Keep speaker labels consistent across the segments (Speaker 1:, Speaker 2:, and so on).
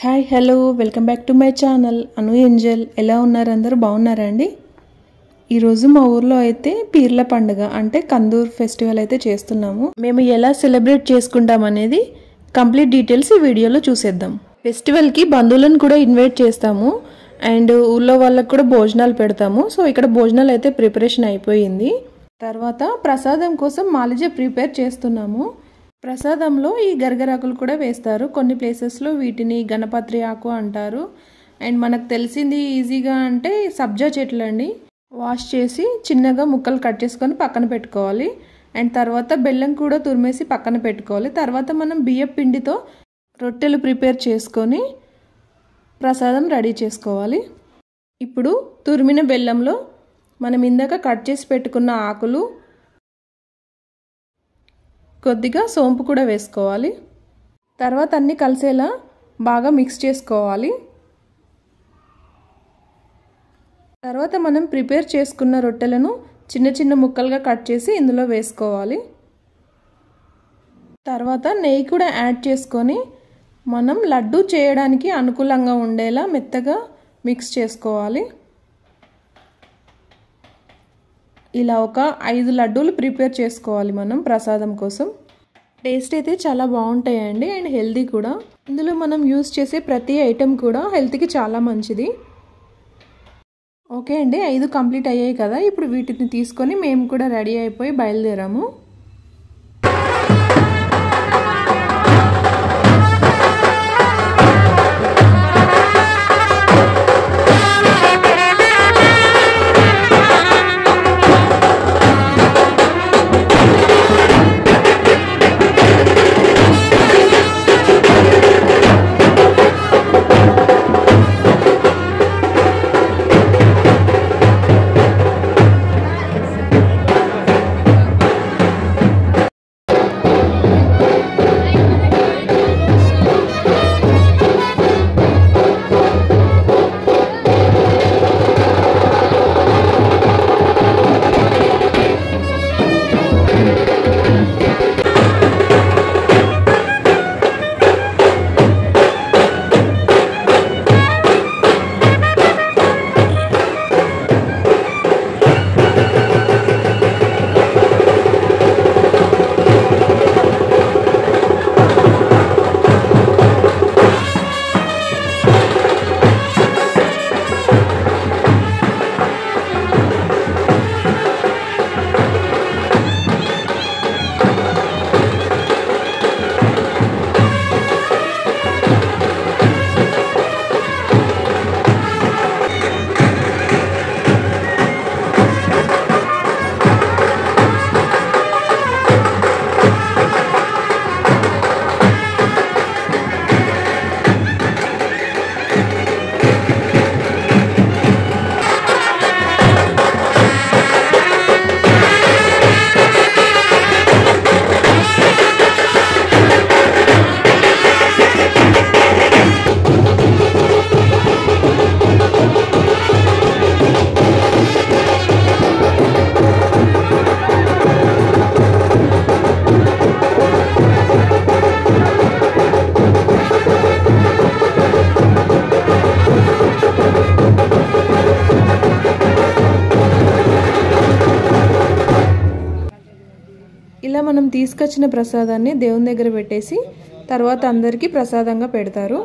Speaker 1: Hi hello welcome back to my channel Anu Angel. ఎలా ఉన్నారు? అందరూ బాగున్నారా అండి? ఈరోజు మా ఊర్లో అయితే పీర్ల పండుగ అంటే కందూర్ ఫెస్టివల్ అయితే చేస్తున్నాము. మేము ఎలా సెలబ్రేట్ చేసుకుంటాం అనేది కంప్లీట్ డీటెయిల్స్ ఈ వీడియోలో చూసేద్దాం. ఫెస్టివల్కి బంధువులను కూడా ఇన్వైట్ చేస్తాము అండ్ ఊళ్ళో వాళ్ళకు కూడా భోజనాలు పెడతాము. సో ఇక్కడ భోజనాలు అయితే ప్రిపరేషన్ అయిపోయింది. తర్వాత ప్రసాదం కోసం మాలిజ ప్రిపేర్ చేస్తున్నాము. ప్రసాదంలో ఈ గరగరాకులు కూడా వేస్తారు. కొన్ని ప్లేసెస్లో వీటిని గణపత్రి ఆకు అంటారు. అండ్ మనకు తెలిసింది ఈజీగా అంటే సబ్జా చెట్లు అండి. వాష్ చేసి చిన్నగా ముక్కలు కట్ చేసుకొని పక్కన పెట్టుకోవాలి. అండ్ తర్వాత బెల్లం కూడా తురిమేసి పక్కన పెట్టుకోవాలి. తర్వాత మనం బియ్యం పిండితో రొట్టెలు ప్రిపేర్ చేసుకొని ప్రసాదం రెడీ చేసుకోవాలి. ఇప్పుడు తురిమిన బెల్లంలో మనం ఇందాక కట్ చేసి పెట్టుకున్న ఆకులు, కొద్దిగా సోంపు కూడా వేసుకోవాలి. తర్వాత అన్నీ కలిసేలా బాగా మిక్స్ చేసుకోవాలి. తర్వాత మనం ప్రిపేర్ చేసుకున్న రొట్టెలను చిన్న చిన్న ముక్కలుగా కట్ చేసి ఇందులో వేసుకోవాలి. తర్వాత నెయ్యి కూడా యాడ్ చేసుకొని మనం లడ్డు చేయడానికి అనుకూలంగా ఉండేలా మెత్తగా మిక్స్ చేసుకోవాలి. ఇలా ఒక 5 లడ్డూలు ప్రిపేర్ చేసుకోవాలి మనం ప్రసాదం కోసం. టేస్ట్ అయితే చాలా బాగుంటాయండి అండ్ హెల్దీ కూడా. ఇందులో మనం యూస్ చేసే ప్రతి ఐటెం కూడా హెల్త్కి చాలా మంచిది. ఓకే అండి, 5 కంప్లీట్ అయ్యాయి కదా. ఇప్పుడు వీటిని తీసుకొని మేము కూడా రెడీ అయిపోయి బయలుదేరాము. ఇలా మనం తీసుకొచ్చిన ప్రసాదాన్ని దేవుని దగ్గర పెట్టేసి తర్వాత అందరికీ ప్రసాదంగా పెడతారు.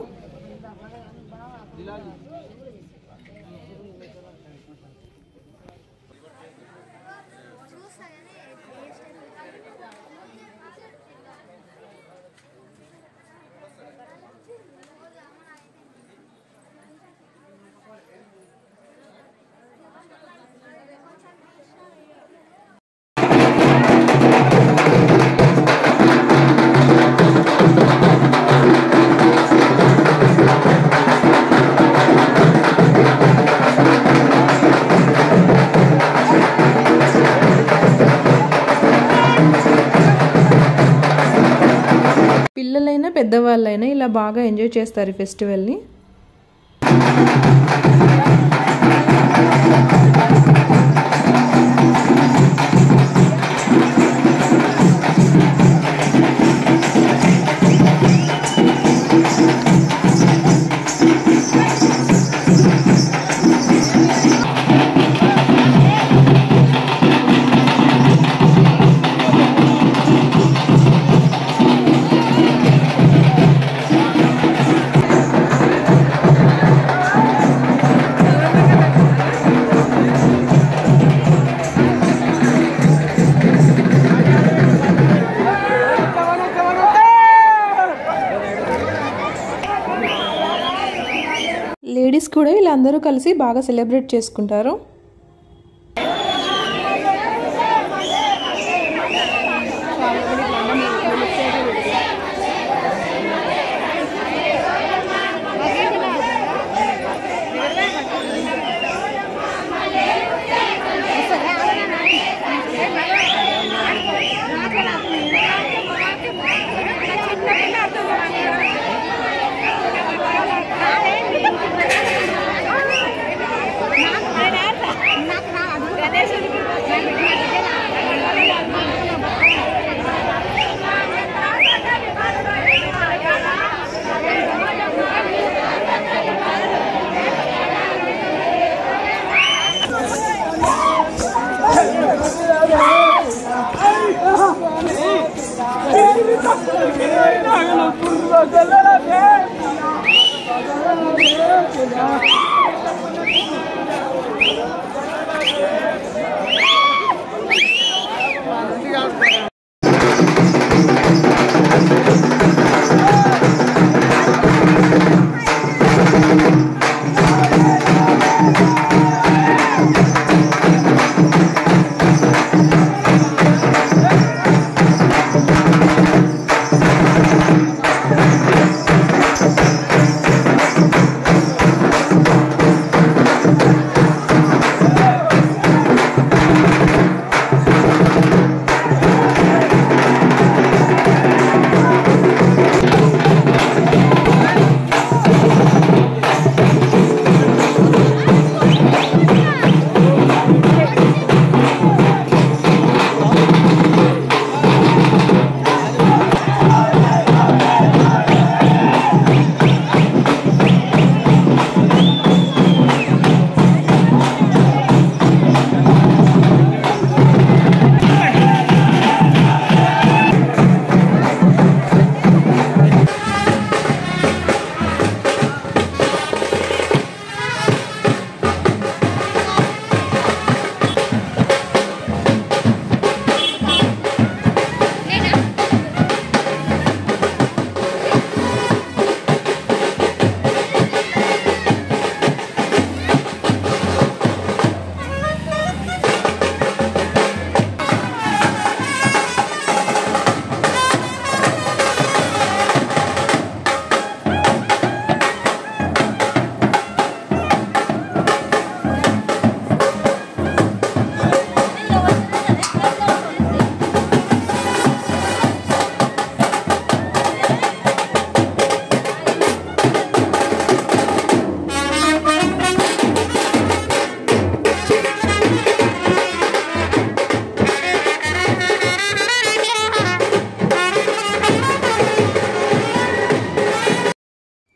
Speaker 1: పిల్లలైనా పెద్దవాళ్ళైనా ఇలా బాగా ఎంజాయ్ చేస్తారు ఈ ఫెస్టివల్ని. లేడీస్ కూడా వీళ్ళందరూ కలిసి బాగా సెలబ్రేట్ చేసుకుంటారు.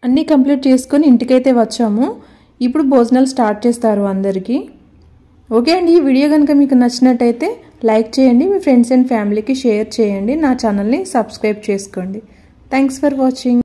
Speaker 1: అన్నీ కంప్లీట్ చేసుకొని ఇంటికైతే వచ్చాము. ఇప్పుడు భోజనాలు స్టార్ట్ చేస్తారు అందరికీ. ఓకే అండి, ఈ వీడియో కనుక మీకు నచ్చినట్టయితే లైక్ చేయండి, మీ ఫ్రెండ్స్ అండ్ ఫ్యామిలీకి షేర్ చేయండి, నా ఛానల్ని సబ్స్క్రైబ్ చేసుకోండి. Thanks for watching.